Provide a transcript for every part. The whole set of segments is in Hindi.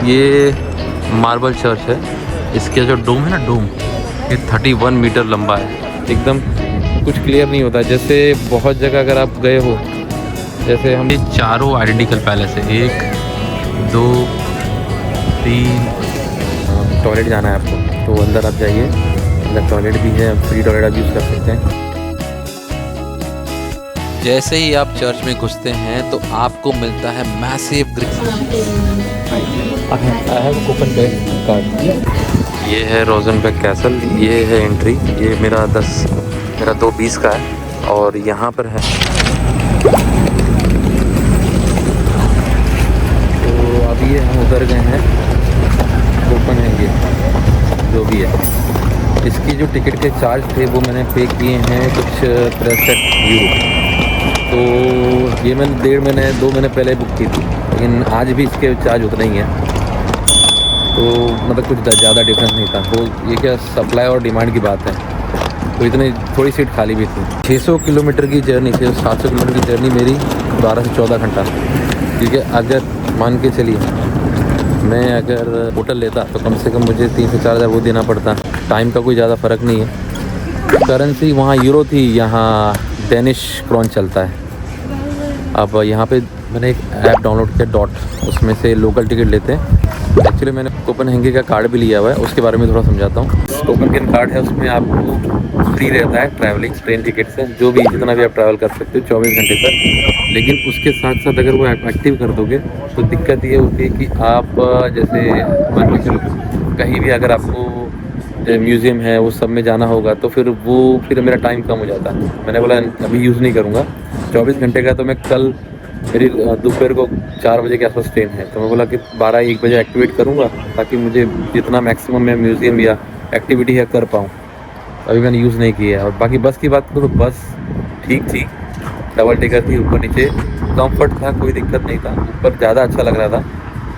ये मार्बल चर्च है। इसके जो डोम है ना, डोम, ये 31 मीटर लंबा है। एकदम कुछ क्लियर नहीं होता, जैसे बहुत जगह अगर आप गए हो, जैसे हम ये चारों आइडेंटिकल पैलेस है, 1 2 3। टॉयलेट जाना है आपको तो अंदर आप जाइए, अंदर टॉयलेट भी है, फ्री टॉयलेट आप यूज़ कर सकते हैं। जैसे ही आप चर्च में घुसते हैं तो आपको मिलता है मैसिव कार्ड। ये है रोजनबर्ग कैसल, ये है एंट्री। ये मेरा 2:20 का है और यहाँ पर है। तो अभी ये हम उतर गए हैं, ओपन है ये जो भी है। इसकी जो टिकट के चार्ज थे वो मैंने पे किए हैं कुछ 63 यूरो। तो ये मैंने 2 महीने पहले बुक की थी, लेकिन आज भी इसके चार्ज उतना ही है। तो मतलब कुछ ज़्यादा डिफरेंस नहीं था। वो ये क्या सप्लाई और डिमांड की बात है। तो इतनी थोड़ी सीट खाली भी थी। 600 किलोमीटर की जर्नी थी, 700 किलोमीटर की जर्नी मेरी 12 से 14 घंटा। ठीक है, अगर मान के चलिए मैं अगर होटल लेता तो कम से कम मुझे 3 से 4 हज़ार वो देना पड़ता। टाइम का कोई ज़्यादा फ़र्क नहीं है। करेंसी वहाँ यूरो थी, यहाँ डेनिश क्रॉन चलता है। अब यहाँ पे मैंने एक ऐप डाउनलोड किया डॉट, उसमें से लोकल टिकट लेते हैं। एक्चुअली मैंने कोपेनहेगन का कार्ड भी लिया हुआ है, उसके बारे में थोड़ा समझाता हूँ। कोपेनहेगन कार्ड है, उसमें आपको फ्री रहता है ट्रैवलिंग ट्रेन टिकट से, जो भी जितना भी आप ट्रैवल कर सकते हो 24 घंटे तक। लेकिन उसके साथ साथ अगर वो एक्टिव कर दोगे तो दिक्कत ये होती है कि आप जैसे मान के चलो कहीं भी अगर आपको म्यूज़ियम है वो सब में जाना होगा तो फिर मेरा टाइम कम हो जाता है। मैंने बोला अभी यूज़ नहीं करूँगा 24 घंटे का। तो मैं कल मेरी दोपहर को 4 बजे के आसपास ट्रेन है, तो मैं बोला कि 12-1 बजे एक्टिवेट करूँगा ताकि मुझे जितना मैक्सिमम मैं म्यूज़ियम या एक्टिविटी है कर पाऊँ। अभी मैंने यूज़ नहीं किया है। और बाकी बस की बात करूँ तो बस ठीक थी, डबल टिकट थी, ऊपर नीचे कंफर्ट था, कोई दिक्कत नहीं था। ऊपर ज़्यादा अच्छा लग रहा था।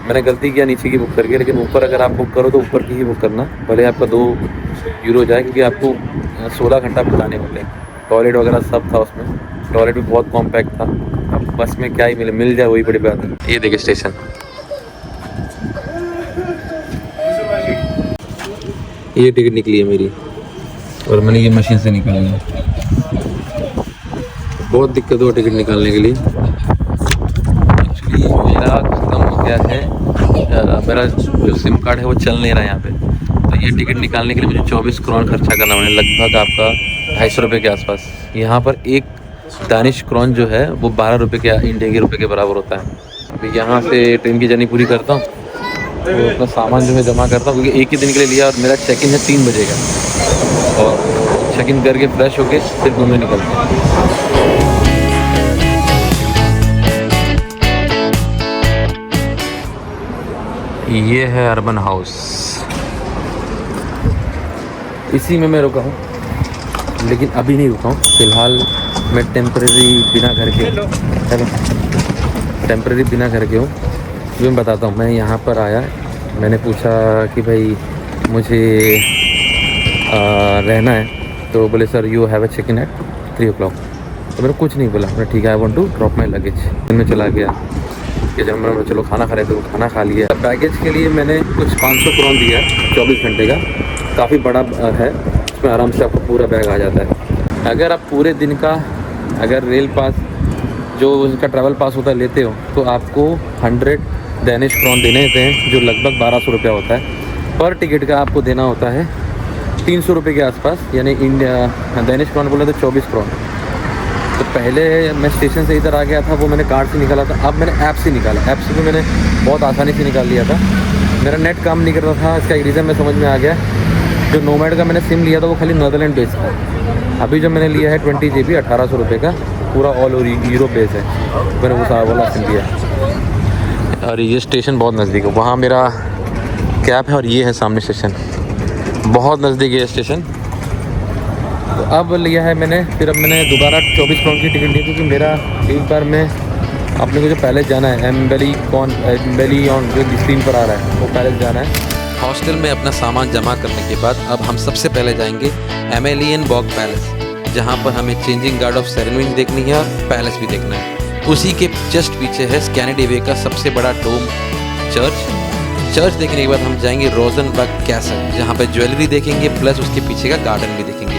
मैंने गलती किया नीचे की बुक करके, लेकिन ऊपर अगर आप बुक करो तो ऊपर की ही बुक करना, भले आपका 2 यूरो जाए, क्योंकि आपको 16 घंटा बिताने होते हैं। टॉयलेट वगैरह सब था उसमें, टॉयलेट भी बहुत कॉम्पैक्ट था। अब बस में क्या ही मिल जाए वही बड़ी बात है। ये देखिए स्टेशन, ये टिकट निकली है मेरी और मैंने ये मशीन से निकाली है। बहुत दिक्कत हुआ टिकट निकालने के लिए। एक्चुअली मेरा खत्म हो गया है, मेरा जो सिम कार्ड है वो चल नहीं रहा है यहाँ पे। तो ये टिकट निकालने के लिए मुझे 24 क्रॉन खर्चा करना पड़ेगा, लगभग आपका 250 रुपये के आसपास। यहाँ पर एक दानिश क्रॉन जो है वो 12 रुपये के इंडिया के रुपये के बराबर होता है। अभी यहाँ से ट्रेन की जर्नी पूरी करता हूँ तो अपना सामान जो है जमा करता हूँ, क्योंकि एक ही दिन के लिए लिया और मेरा चेक इन है 3 बजे का। और चेक इन करके फ्रेश होके फिर घूमने निकलते हैं। ये है अर्बन हाउस, इसी में मैं रुका हूँ, लेकिन अभी नहीं रुका हूँ। फ़िलहाल मैं टेम्परेरी बिना घर के हूँ। जो मैं बताता हूँ, मैं यहाँ पर आया, मैंने पूछा कि भाई मुझे रहना है, तो बोले sir you have a check in at 3 o'clock। तो मैंने कुछ नहीं बोला, मैं ठीक है I want to drop my luggage. मैं चला गया कि जब मैं चलो खाना खा रहे थे, वो खाना खा लिया। बैगेज के लिए मैंने कुछ 500 क्रॉन दिया 24 घंटे का, काफ़ी बड़ा है, उसमें आराम से आपको पूरा बैग आ जाता है। अगर आप पूरे दिन का अगर रेल पास जो उसका ट्रैवल पास होता है लेते हो तो आपको 100 डेनिश क्रॉन देने होते हैं, जो लगभग 1200 रुपया होता है। पर टिकट का आपको देना होता है 300 रुपये के आसपास, यानी इंडिया डेनिश क्रॉन बोले तो 24 क्रॉन। तो पहले मैं स्टेशन से इधर आ गया था, वो मैंने कार्ड से निकाला था। अब मैंने ऐप से निकाला, ऐप से भी मैंने बहुत आसानी से निकाल लिया था। मेरा नेट काम नहीं कर रहा था, इसका एक रीज़न मैं समझ में आ गया। जो नोमैड का मैंने सिम लिया था वो खाली नेदरलैंड बेस्ड था। अभी जो मैंने लिया है 20 GB 1800 रुपये का, पूरा ऑल ओवर यूरोप बेस है। मैंने वो सारा वाला सिम लिया। और ये स्टेशन बहुत नज़दीक है, वहाँ मेरा कैब है और ये है सामने स्टेशन, बहुत नज़दीक है स्टेशन। तो अब लिया है मैंने, फिर अब मैंने दोबारा 24 क्रॉन की टिकट ली, क्योंकि मेरा एक बार में अपने को जो पैलेस जाना है, एम्बेली ऑन जो स्क्रीन पर आ रहा है, वो पैलेस जाना है। हॉस्टल में अपना सामान जमा करने के बाद अब हम सबसे पहले जाएंगे एमेलियनबर्ग पैलेस, जहाँ पर हमें चेंजिंग गार्ड ऑफ सेरेमनी देखनी है और पैलेस भी देखना है। उसी के जस्ट पीछे है स्कैंडिनेविया का सबसे बड़ा डोम चर्च, चर्च देखने के बाद हम जाएंगे रोजनबर्ग कैसल, जहाँ पे ज्वेलरी देखेंगे प्लस उसके पीछे का गार्डन भी देखेंगे।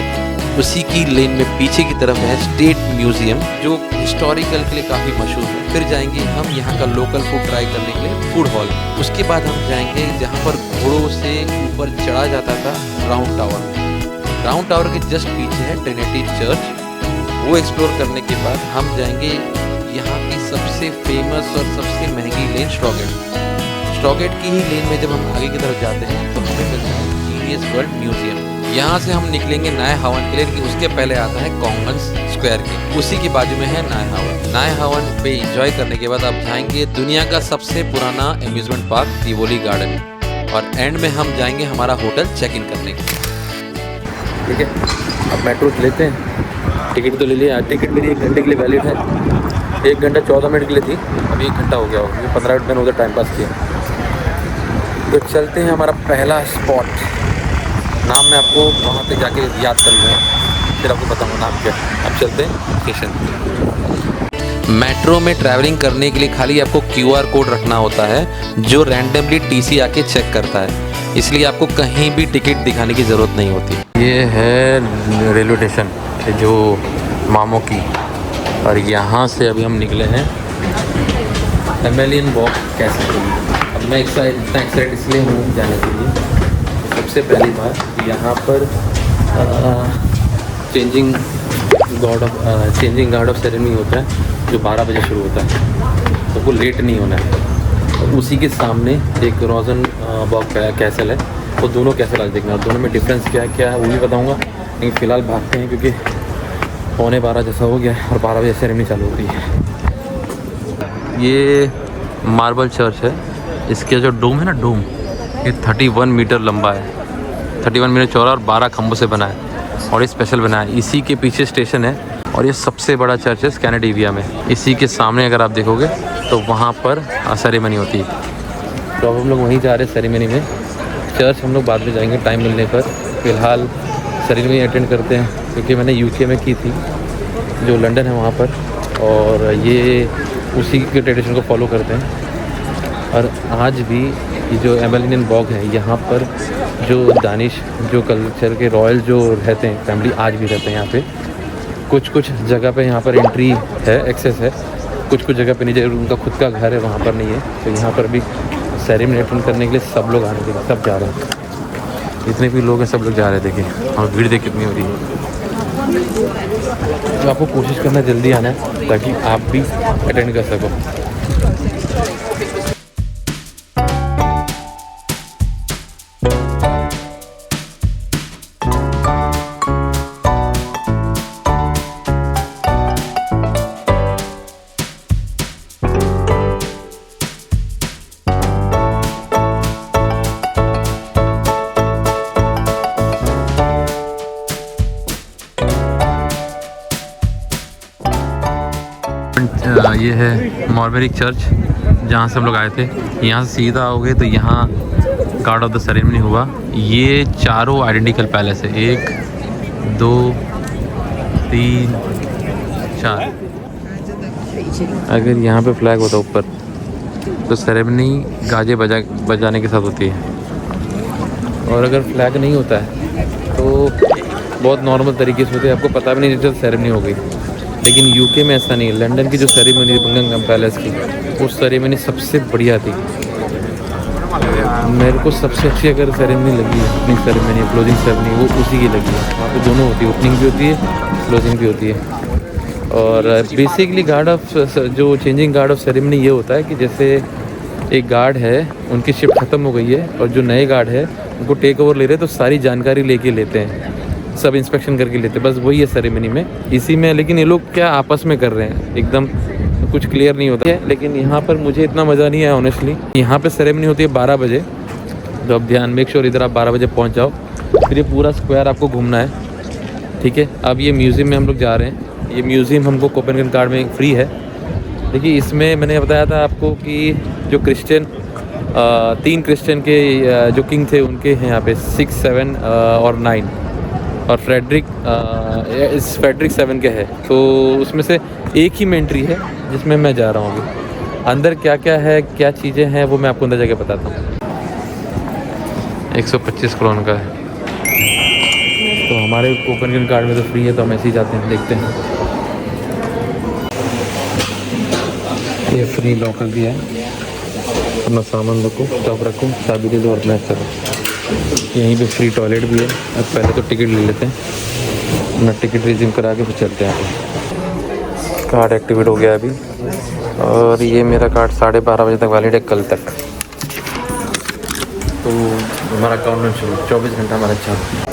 उसी की लेन में पीछे की तरफ है स्टेट म्यूजियम, जो हिस्टोरिकल के लिए काफ़ी मशहूर है। फिर जाएंगे हम यहाँ का लोकल फूड ट्राई करने के लिए फूड हॉल। उसके बाद हम जाएंगे जहाँ पर घोड़ों से ऊपर चढ़ा जाता था, राउंड टावर। राउंड टावर के जस्ट पीछे है ट्रिनिटी चर्च। वो एक्सप्लोर करने के बाद हम जाएंगे यहाँ की सबसे फेमस और सबसे महंगी लेन स्ट्रॉगेट की ही लेन में जब हम आगे की तरफ जाते हैं तो हमें मिलता है जीनियस वर्ल्ड म्यूजियम। यहाँ से हम निकलेंगे नाय हावन के लिए, लेकिन उसके पहले आता है कॉन्गन्स स्क्वायर के, उसी के बाजू में है नाय हावन। नाय हावन पे एंजॉय करने के बाद आप जाएंगे दुनिया का सबसे पुराना एम्यूजमेंट पार्क टिवोली गार्डन, और एंड में हम जाएंगे हमारा होटल चेक इन करने के लिए। ठीक है, अब मेट्रो लेते हैं। टिकट तो ले लिया, टिकट मेरी 1 घंटे के लिए वैलिड है। 1 घंटा 14 मिनट के लिए थी, अभी 1 घंटा हो गया होगा। 15 मिनट मैंने उधर टाइम पास किया। तो चलते हैं हमारा पहला स्पॉट। नाम मैं आपको वहाँ पे जाके याद कर लूँगा, फिर आपको बताऊँगा नाम क्या। अब चलते हैं स्टेशन। मेट्रो में ट्रैवलिंग करने के लिए खाली आपको QR कोड रखना होता है, जो रैंडमली TC आके चेक करता है, इसलिए आपको कहीं भी टिकट दिखाने की ज़रूरत नहीं होती। ये है रेलवे स्टेशन जो मामो की, और यहाँ से अभी हम निकले हैं एमेलियन वॉक कैसल। अब मैं इतना एक्साइटेड इसलिए हूँ जाने के लिए। सबसे पहली बात, यहाँ पर चेंजिंग गार्ड ऑफ सेरेमनी होता है जो 12 बजे शुरू होता है, तो वो लेट नहीं होना है। और उसी के सामने एक रोजनबर्ग कैसल है, वो दोनों कैसल आज देखना है। दोनों में डिफरेंस क्या है वो भी बताऊँगा, लेकिन फ़िलहाल भागते हैं क्योंकि 11:15 जैसा हो गया है और 12 बजे सेरेमनी चालू होती है। ये मार्बल चर्च है, इसके जो डोम है ना, डोम ये 31 मीटर लंबा है, 31 मीटर चौड़ा और 12 खंभों से बना है, और ये स्पेशल बना है। इसी के पीछे स्टेशन है, और ये सबसे बड़ा चर्च है स्कैंडिनेविया में। इसी के सामने अगर आप देखोगे तो वहाँ पर सेरेमनी होती है। तो अब हम लोग वहीं जा रहे हैं सेरेमनी में। चर्च हम लोग बाद में जाएंगे टाइम मिलने पर, फ़िलहाल सेरेमनी अटेंड करते हैं, क्योंकि मैंने UK में की थी, जो लंदन है वहाँ पर, और ये उसी के ट्रेडिशन को फॉलो करते हैं। और आज भी ये जो एमेलियन वॉक है, यहाँ पर जो दानिश जो कल्चर के रॉयल जो रहते हैं फैमिली, आज भी रहते हैं यहाँ पे। कुछ जगह पे यहाँ पर एंट्री है, एक्सेस है, कुछ जगह पे नहीं, जरूर उनका खुद का घर है वहाँ पर नहीं है। तो यहाँ पर भी सेरेमनी अटेंड करने के लिए सब लोग आ रहे थे, सब जा रहे हैं। जितने भी लोग हैं सब लोग जा रहे थे, देखिए, और भीड़ देख कितनी हो रही है। तो आपको कोशिश करना जल्दी आना है ताकि आप भी अटेंड कर सको। ये है मॉर्बेरिक चर्च, जहाँ से हम लोग आए थे। यहाँ से सीधा आओगे तो यहाँ गार्ड ऑफ द सेरेमनी हुआ। ये चारों आइडेंटिकल पैलेस है, 1 2 3 4। अगर यहाँ पे फ्लैग होता ऊपर तो सेरेमनी गाजे बजाने के साथ होती है, और अगर फ्लैग नहीं होता है तो बहुत नॉर्मल तरीके से होते हैं, आपको पता भी नहीं चलता सेरेमनी हो गई। लेकिन UK में ऐसा नहीं है। लंदन की जो सेरेमनी बकिंगम पैलेस की, वो सेरेमनी सबसे बढ़िया थी। मेरे को सबसे अच्छी अगर सेरेमनी लगी है, ओपनिंग सेरेमनी, क्लोजिंग सेरेमनी, वो उसी की लगी है। वहाँ पे दोनों होती है, ओपनिंग भी होती है, क्लोजिंग भी होती है। और बेसिकली जो चेंजिंग गार्ड ऑफ सेरेमनी ये होता है कि जैसे एक गार्ड है, उनकी शिफ्ट ख़त्म हो गई है, और जो नए गार्ड है उनको टेक ओवर ले रहे हैं, तो सारी जानकारी लेके लेते हैं, सब इंस्पेक्शन करके लेते, बस वही है सेरेमनी में, इसी में। लेकिन ये लोग क्या आपस में कर रहे हैं एकदम कुछ क्लियर नहीं होता है। लेकिन यहाँ पर मुझे इतना मज़ा नहीं आया ऑनेस्टली। यहाँ पे सेरेमनी होती है 12 बजे, तो अब ध्यान मेक श्योर इधर आप 12 बजे पहुँच जाओ। फिर ये पूरा स्क्वायर आपको घूमना है, ठीक है। अब ये म्यूज़ियम में हम लोग जा रहे हैं। ये म्यूज़ियम हमको कोपेनहेगन कार्ड में फ्री है। देखिए, इसमें मैंने बताया था आपको कि जो क्रिश्चियन 3 क्रिश्चियन के जो किंग थे उनके हैं यहाँ पे 6, 7 और 9, और फ्रेडरिक 7 के है। तो उसमें से एक ही में एंट्री है जिसमें मैं जा रहा हूँ अभी। अंदर क्या क्या है, क्या चीज़ें हैं, वो मैं आपको अंदर जाके बताता हूँ। 125 करोड़ का है। तो हमारे कोपेनहेगन कार्ड में तो फ्री है, तो हम ऐसे ही जाते हैं, देखते हैं। ये फ्री लॉकर दिया है, अपना सामान रखो, स्टॉक रखो, चाबी दे दो और मैच करो। यहीं पे फ्री टॉयलेट भी है। अब पहले तो टिकट ले लेते हैं, अपना टिकट रिज्यूम करा के फिर चलते हैं आगे। कार्ड एक्टिवेट हो गया अभी, और ये मेरा कार्ड 12:30 बजे तक वैलिड है, कल तक। तो हमारा अकाउंट शुरू, 24 घंटा हमारा चालू।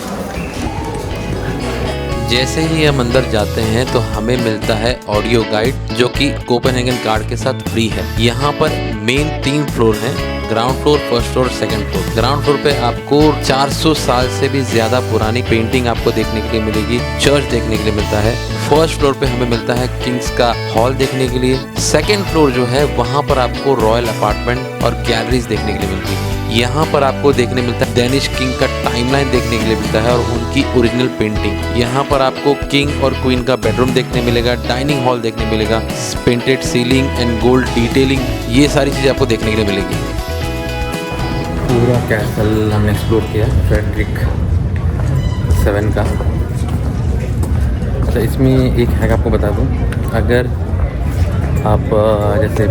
जैसे ही हम अंदर जाते हैं तो हमें मिलता है ऑडियो गाइड, जो कि कोपेनहेगन कार्ड के साथ फ्री है। यहाँ पर मेन 3 फ्लोर हैं, ground floor, first floor, second floor. Ground floor पे आपको 400 साल से भी ज्यादा पुरानी पेंटिंग आपको देखने के लिए मिलेगी, चर्च देखने के लिए मिलता है। फर्स्ट फ्लोर पे हमें मिलता है किंग्स का हॉल देखने के लिए। सेकंड फ्लोर जो है वहाँ पर आपको रॉयल अपार्टमेंट और गैलरीज देखने के लिए मिलती है। यहाँ पर आपको देखने मिलता है डेनिश किंग का टाइमलाइन देखने के लिए मिलता है और उनकी ओरिजिनल पेंटिंग। यहाँ पर आपको किंग और क्वीन का बेडरूम देखने मिलेगा, डाइनिंग हॉल देखने मिलेगा, painted ceiling and gold detailing, ये सारी चीज़ें आपको देखने के लिए मिलेगी। पूरा कैसल हमने एक्सप्लोर किया, फ्रेडरिक 7 का। अच्छा, इसमें एक हैक आपको बता दूँ, अगर आप जैसे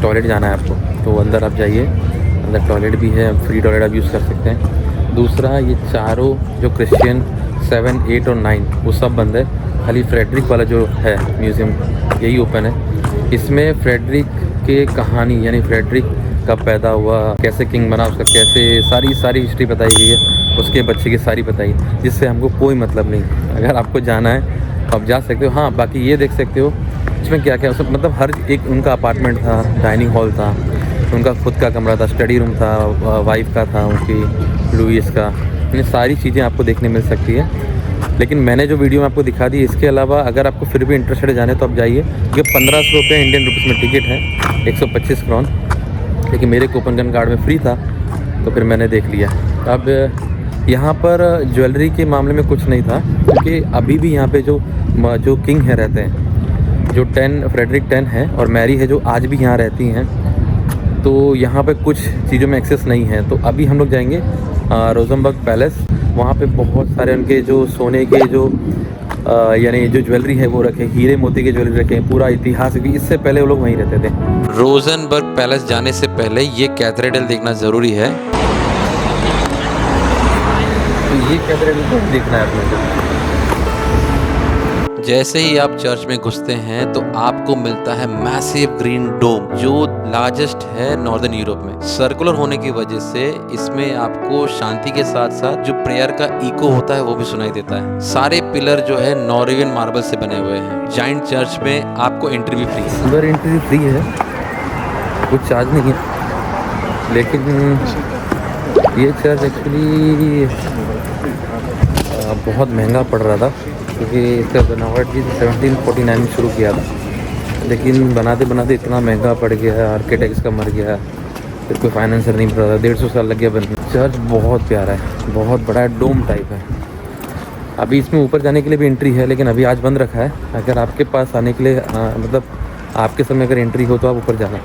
टॉयलेट जाना है आपको, तो अंदर आप जाइए, अंदर टॉयलेट भी है, फ्री टॉयलेट आप यूज़ कर सकते हैं। दूसरा, ये चारों जो क्रिश्चियन 7, 8 और 9 वो सब बंद है, खाली फ्रेडरिक वाला जो है म्यूज़ियम यही ओपन है। इसमें फ्रेडरिक के कहानी, यानी फ्रेडरिक कब पैदा हुआ, कैसे किंग बना, उसका कैसे सारी हिस्ट्री बताई गई है, उसके बच्चे की सारी बताई, जिससे हमको कोई मतलब नहीं। अगर आपको जाना है आप जा सकते हो। हाँ, बाकी ये देख सकते हो इसमें क्या क्या सब, मतलब हर एक उनका अपार्टमेंट था, डाइनिंग हॉल था, उनका खुद का कमरा था, स्टडी रूम था, वाइफ का था, उनकी लुइस का, ये सारी चीज़ें आपको देखने मिल सकती है। लेकिन मैंने जो वीडियो में आपको दिखा दी, इसके अलावा अगर आपको फिर भी इंटरेस्टेड जाने तो आप जाइए, क्योंकि 1500 रुपये इंडियन रुपीज़ में टिकट है, 125 करोड़। लेकिन मेरे कोपेनहेगन कार्ड में फ्री था, तो फिर मैंने देख लिया। अब यहाँ पर ज्वेलरी के मामले में कुछ नहीं था, क्योंकि अभी भी यहाँ पे जो किंग है रहते हैं, जो फ्रेडरिक 10 है और मैरी है, जो आज भी यहाँ रहती हैं, तो यहाँ पे कुछ चीज़ों में एक्सेस नहीं है। तो अभी हम लोग जाएंगे रोजनबर्ग पैलेस। वहाँ पे बहुत सारे उनके जो सोने के जो यानी जो ज्वेलरी है वो रखे, हीरे मोती के ज्वेलरी रखे, पूरा इतिहास, क्योंकि इससे पहले वो लोग वहीं रहते थे। रोजनबर्ग पैलेस जाने से पहले ये कैथेड्रल देखना ज़रूरी है। तो ये कैथेड्रल देखना है अपने। जैसे ही आप चर्च में घुसते हैं तो आपको मिलता है मैसिव ग्रीन डोम, जो लार्जेस्ट है नॉर्दर्न यूरोप में। सर्कुलर होने की वजह से इसमें आपको शांति के साथ साथ जो प्रेयर का इको होता है वो भी सुनाई देता है। सारे पिलर जो है नॉर्वेजियन मार्बल से बने हुए हैं। जाइंट चर्च में आपको एंट्री भी फ्री है। अंदर एंट्री फ्री है, कुछ चार्ज नहीं है। लेकिन ये चर्च एक्चुअली बहुत महंगा पड़ रहा था, क्योंकि इसका बनावट भी 1749 में शुरू किया था, लेकिन बनाते बनाते इतना महंगा पड़ गया, आर्किटेक्ट्स का मर गया, फिर कोई फाइनेंसर नहीं पड़ा था, 150 साल लग गया बनने। चर्च बहुत प्यारा है, बहुत बड़ा है, डोम टाइप है। अभी इसमें ऊपर जाने के लिए भी एंट्री है, लेकिन अभी आज बंद रखा है। अगर आपके पास आने के लिए मतलब आपके समय अगर एंट्री हो तो आप ऊपर जाना।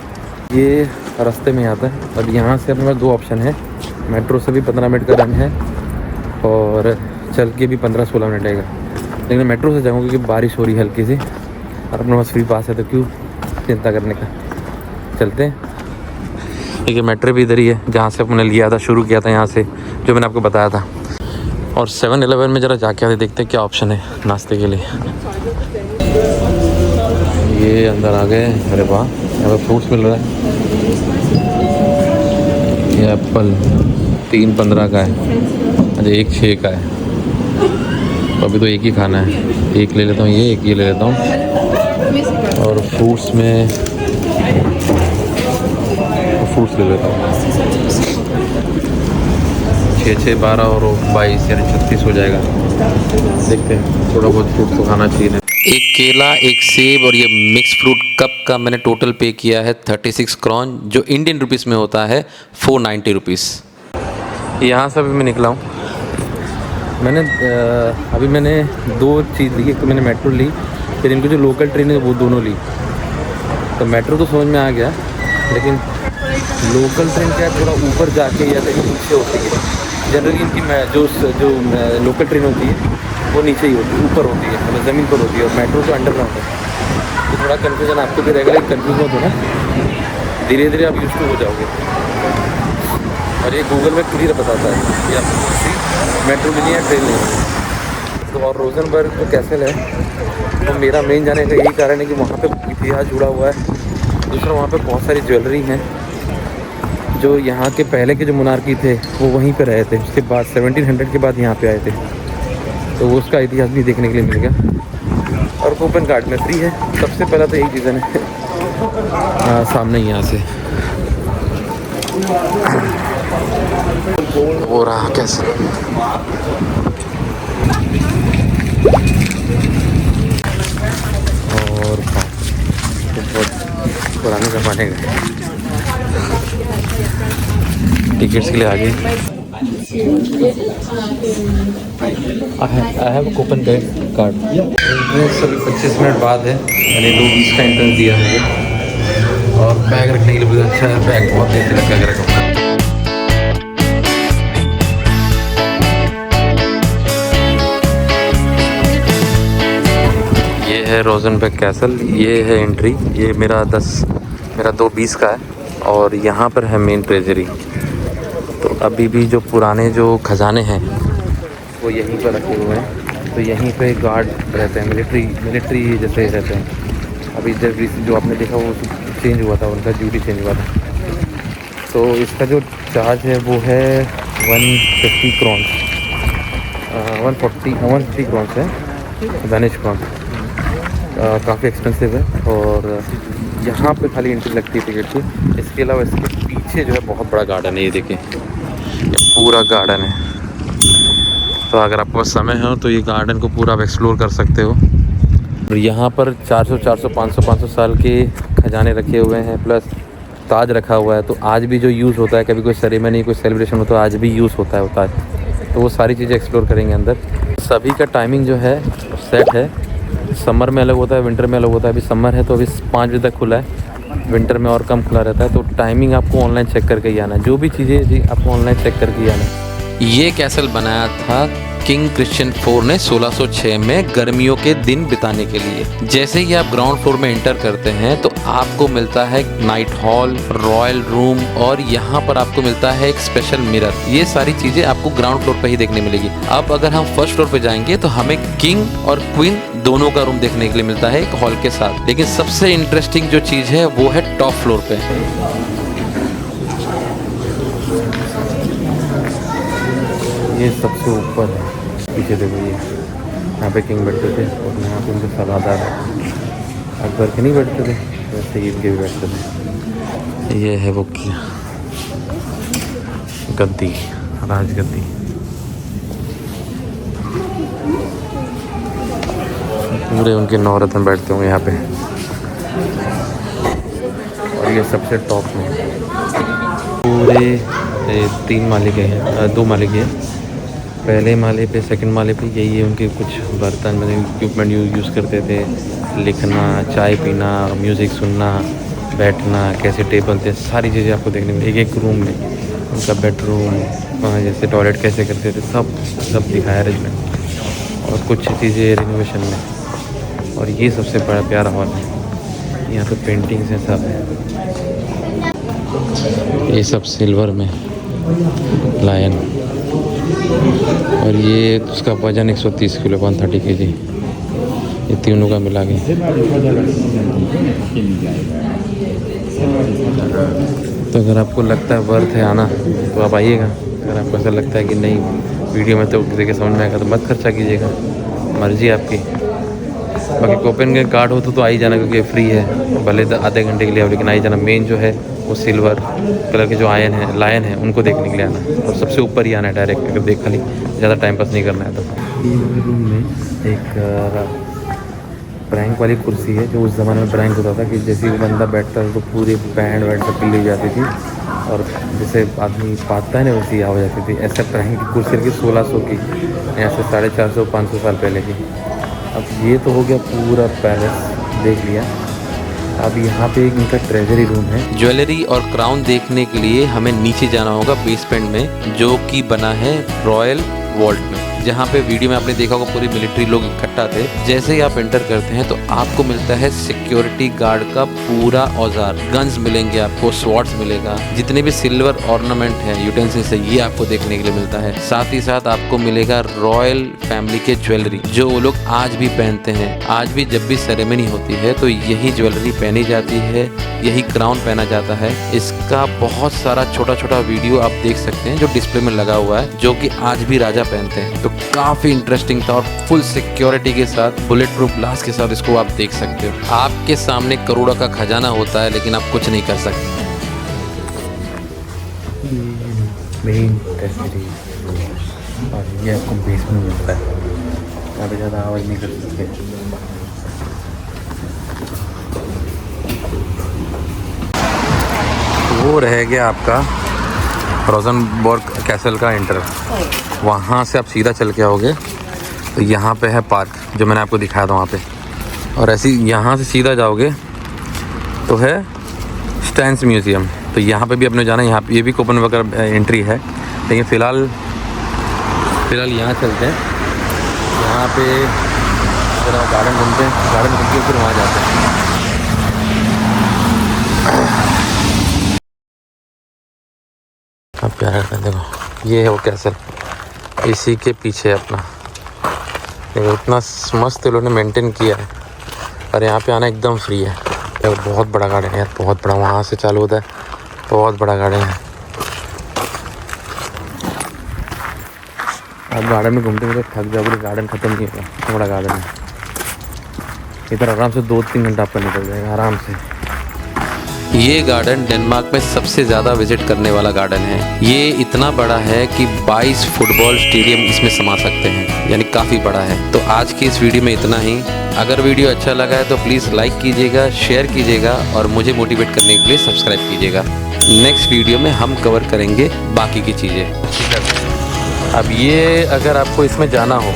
ये रास्ते में आता है। अब यहाँ से अपने पास 2 ऑप्शन है, मेट्रो से भी 15 मिनट का रन है और चल के भी 15-16 मिनट लगेगा। लेकिन मेट्रो से जाऊँगा क्योंकि बारिश हो रही है हल्की सी, और अपने पास फ्री पास है तो क्यों चिंता करने का। चलते हैं। ठीक है, मेट्रो भी इधर ही है जहाँ से अपने लिया था, शुरू किया था यहाँ से, जो मैंने आपको बताया था। और 7-11 में ज़रा जाके आते देखते हैं क्या ऑप्शन है नाश्ते के लिए। ये अंदर आ गए। अरे वाह, यहाँ पर फ्रूट्स मिल रहा है। ये एप्पल 3.15 का है, अच्छा 1.6 का है। तो अभी तो एक ही खाना है, एक ले लेता हूँ ये, एक ये ले लेता हूँ। और फ्रूट्स में फ्रूट्स ले लेता हूँ। 6, 12 और 22 यानी 36 हो जाएगा। देखते हैं, थोड़ा बहुत फ्रूट तो खाना चाहिए। एक केला, एक सेब और ये मिक्स फ्रूट कप का मैंने टोटल पे किया है 36 करोड़, जो इंडियन रुपीस में होता है 490 रुपीज़। यहाँ से अभी मैं निकला हूँ। अभी मैंने 2 चीज़ ली। एक तो मैंने मेट्रो ली, फिर इनको जो लोकल ट्रेन है वो दोनों ली। तो मेट्रो तो समझ में आ गया, लेकिन लोकल ट्रेन क्या है, थोड़ा ऊपर जाके या कहीं नीचे होती है। जनरली इनकी जो लोकल ट्रेन होती है वो नीचे ही होती है, ऊपर होती है, मतलब ज़मीन पर होती है, और मेट्रो तो अंडरग्राउंड है। तो थोड़ा कन्फ्यूज़न आपको भी रहेगा, लेकिन कन्फ्यूज़ मत होना, धीरे धीरे आप यूज़ टू हो जाओगे। और ये गूगल में क्लियर बताता है कि आपको कौन सी मेट्रो मिली है, ट्रेन नहीं। तो और रोजनबर्ग जो कैसल है, तो मेरा मेन जाने का यही कारण है कि वहाँ पे इतिहास जुड़ा हुआ है। दूसरा, वहाँ पे बहुत सारी ज्वेलरी हैं, जो यहाँ के पहले के जो मुनार्की थे वो वहीं पे रहे थे, उसके बाद 1700 के बाद यहाँ पे आए थे, तो वो उसका इतिहास भी देखने के लिए मिल गया। और कूपन कार्ड में फ्री है। सबसे पहला तो यही रीज़न है। सामने यहाँ से वो रहा कैसे। और बहुत पुराने ज़माने का टिकट्स के लिए आ गए। I have coupon card. सभी 25 मिनट बाद है, मैंने 2:20 का एंट्रेंस दिया है और बैग रखने के लिए बहुत अच्छा है। बैग बहुत देर तक बैग रखा। ये है रोजनबर्ग कैसल, ये है एंट्री। ये मेरा 2:20 का है और यहाँ पर है मेन ट्रेजरी। तो अभी भी जो पुराने जो खजाने हैं वो यहीं पर रखे हुए हैं। तो यहीं पे गार्ड रहते हैं, मिलिट्री जैसे रहते हैं। अभी जब जो आपने देखा वो चेंज हुआ था, उनका ड्यूटी चेंज हुआ था। तो इसका जो चार्ज है वो है 150 क्रॉन्स, 150 क्रॉन्स है, दानिश क्रॉन्स। काफ़ी एक्सपेंसिव है। और यहाँ पे खाली एंट्री लगती है टिकट की। इसके अलावा इसके पीछे जो है बहुत बड़ा गार्डन है, ये देखिए, ये पूरा गार्डन है। तो अगर आपको समय हो तो ये गार्डन को पूरा आप एक्सप्लोर कर सकते हो। और यहाँ पर 400, 500 साल के खजाने रखे हुए हैं, प्लस ताज रखा हुआ है। तो आज भी जो यूज़ होता है, कभी कोई सेरेमनी, कोई सेलिब्रेशन हो तो आज भी यूज़ होता है वो ताज। तो वो सारी चीज़ें एक्सप्लोर करेंगे अंदर। सभी का टाइमिंग जो है सेट है। समर में अलग होता है, विंटर में अलग होता है। अभी समर है तो अभी 5 बजे तक खुला है, विंटर में और कम खुला रहता है। तो टाइमिंग आपको ऑनलाइन चेक करके ही आना है। जो भी चीज़ें जी आपको ऑनलाइन चेक करके ही आना है। ये कैसल बनाया था किंग क्रिश्चियन IV ने 1606 में गर्मियों के दिन बिताने के लिए। जैसे ही आप ग्राउंड फ्लोर में एंटर करते हैं तो आपको मिलता है नाइट हॉल, रॉयल रूम, और यहाँ पर आपको मिलता है एक स्पेशल मिरर। ये सारी चीज़ें आपको ग्राउंड फ्लोर पे ही देखने मिलेगी। अब अगर हम फर्स्ट फ्लोर पे जाएंगे तो हमें किंग और क्वीन दोनों का रूम देखने के लिए मिलता है एक हॉल के साथ। लेकिन सबसे इंटरेस्टिंग जो चीज़ है वो है टॉप फ्लोर पे। ये सबसे ऊपर है, पीछे देखो, ये यहाँ पे किंग बैठते थे और यहाँ पे उनके सलाहदार अकबर के नहीं बैठते थे, वैसे ही इनके भी बैठते थे। ये है वो गद्दी, राजगद्दी। पूरे उनके 9 रत्न बैठते होंगे यहाँ पे। और ये सबसे टॉप में पूरे 3 माले के हैं, 2 माले के हैं। पहले माले पे, सेकंड माले पे यही है उनके कुछ बर्तन, मतलब इक्विपमेंट यूज़ करते थे। लिखना, चाय पीना, म्यूज़िक सुनना, बैठना, कैसे टेबल थे, सारी चीज़ें आपको देखने में। एक रूम में उनका बेडरूम, जैसे टॉयलेट कैसे करते थे, सब दिखाया अरेंजमेंट। और कुछ चीज़ें रिनोवेशन में। और ये सबसे बड़ा प्यारा हॉल है। यहाँ पे पेंटिंग्स हैं, सब है। ये सब सिल्वर में लायन। और ये उसका वजन 130 किलो, 130 kg। ये तीनों का मिला के। तो अगर आपको लगता है वर्थ है आना तो आप आइएगा। अगर आपको ऐसा लगता है कि नहीं, वीडियो में तो देखे समझ में आएगा, तो मत खर्चा कीजिएगा, मर्जी आपकी। बाकी कूपन के कार्ड हो तो आ ही जाना, क्योंकि फ्री है, भले आधे घंटे के लिए, लेकिन आ ही जाना। मेन जो है वो सिल्वर कलर के जो लायन है उनको देखने के लिए आना। और सबसे ऊपर ही आना है डायरेक्ट, अगर देखा नहीं, ज़्यादा टाइम पास नहीं करना है। तो रूम में एक प्रैंक वाली कुर्सी है, जो उस ज़माने में प्रैंक होता था कि जैसे ही बंदा बैठता था तो पूरी बैंड सब ली जाती थी, और जैसे आदमी पाता है ना वैसी आ जाती थी। ऐसा प्रैंक की कुर्सी रखी 1600 की, ऐसे 450, 500 साल पहले की। अब ये तो हो गया पूरा पैलेस देख लिया। अब यहाँ पे एक इनका ट्रेजरी रूम है। ज्वेलरी और क्राउन देखने के लिए हमें नीचे जाना होगा बेसमेंट में, जो कि बना है रॉयल वॉल्ट में, जहाँ पे वीडियो में आपने देखा होगा पूरी मिलिट्री लोग इकट्ठा थे। जैसे ही आप एंटर करते हैं तो आपको मिलता है सिक्योरिटी गार्ड का पूरा औजार, गन्स मिलेंगे आपको, स्वॉर्ड्स मिलेगा, जितने भी सिल्वर ऑर्नामेंट है, यूटेंसिल्स है, ये आपको देखने के लिए मिलता है। साथ ही साथ आपको मिलेगा रॉयल फैमिली के ज्वेलरी, जो वो लोग आज भी पहनते हैं। आज भी जब भी सेरेमनी होती है तो यही ज्वेलरी पहनी जाती है, यही क्राउन पहना जाता है। इसका बहुत सारा छोटा छोटा वीडियो आप देख सकते हैं जो डिस्प्ले में लगा हुआ है, जो कि आज भी राजा पहनते हैं। तो काफ़ी इंटरेस्टिंग था और फुल सिक्योरिटी के साथ, बुलेट प्रूफ ग्लास के साथ इसको आप देख सकते हो। आपके सामने करोड़ों का खजाना होता है, लेकिन आप कुछ नहीं कर सकते। मेन ट्रेजरी और ये आपको बेसमेंट मिलता है, यहाँ पे ज़्यादा आवाज़ नहीं कर सकते। वो रह गया आपका रोजनबर्ग कैसल का एंटर। वहाँ से आप सीधा चल के आओगे तो यहाँ पे है पार्क, जो मैंने आपको दिखाया था वहाँ पे, और ऐसे यहाँ से सीधा जाओगे तो है स्टैंस म्यूज़ियम। तो यहाँ पे भी अपने जाना है, यहाँ पे ये भी कूपन वगैरह एंट्री है, लेकिन फ़िलहाल यहाँ चलते हैं। यहाँ पे जरा गार्डन घूमते हैं, गार्डन घूम के फिर वहाँ जाते हैं। अब क्या करते हैं, देखो ये है वो कैसल, इसी के पीछे अपना, देखो इतना मस्त लोगों ने मेंटेन किया है। और यहाँ पे आना एकदम फ्री है। देखो बहुत बड़ा गार्डन है यार, बहुत बड़ा, वहाँ से चालू होता है, बहुत बड़ा गार्डन है। आप गार्डन में घूमते घूमते थक जाओगे, गार्डन ख़त्म नहीं होगा, इतना बड़ा गार्डन है। इधर आराम से 2-3 घंटा आपका निकल जाएगा आराम से। ये गार्डन डेनमार्क में सबसे ज़्यादा विजिट करने वाला गार्डन है। ये इतना बड़ा है कि 22 फुटबॉल स्टेडियम इसमें समा सकते हैं, यानी काफ़ी बड़ा है। तो आज की इस वीडियो में इतना ही। अगर वीडियो अच्छा लगा है तो प्लीज़ लाइक कीजिएगा, शेयर कीजिएगा और मुझे मोटिवेट करने के लिए सब्सक्राइब कीजिएगा। नेक्स्ट वीडियो में हम कवर करेंगे बाकी की चीज़ें। अब ये अगर आपको इसमें जाना हो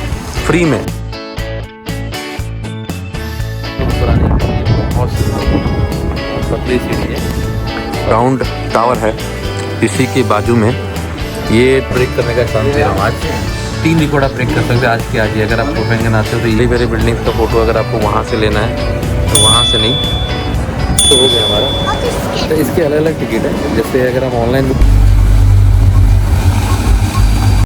फ्री में, पतली सीढ़ी है, राउंड टावर है, इसी के बाजू में ये ब्रेक करने का चांस है। हम आज 3 रिकॉर्ड आप ब्रेक कर सकते हैं आज के आज ही। अगर आप कोपेंगेन आते हो तो ये मेरी बिल्डिंग का फ़ोटो अगर आपको वहाँ से लेना है तो वहाँ से नहीं, तो हो गया हमारा। तो इसके अलग अलग टिकट है, जैसे अगर हम ऑनलाइन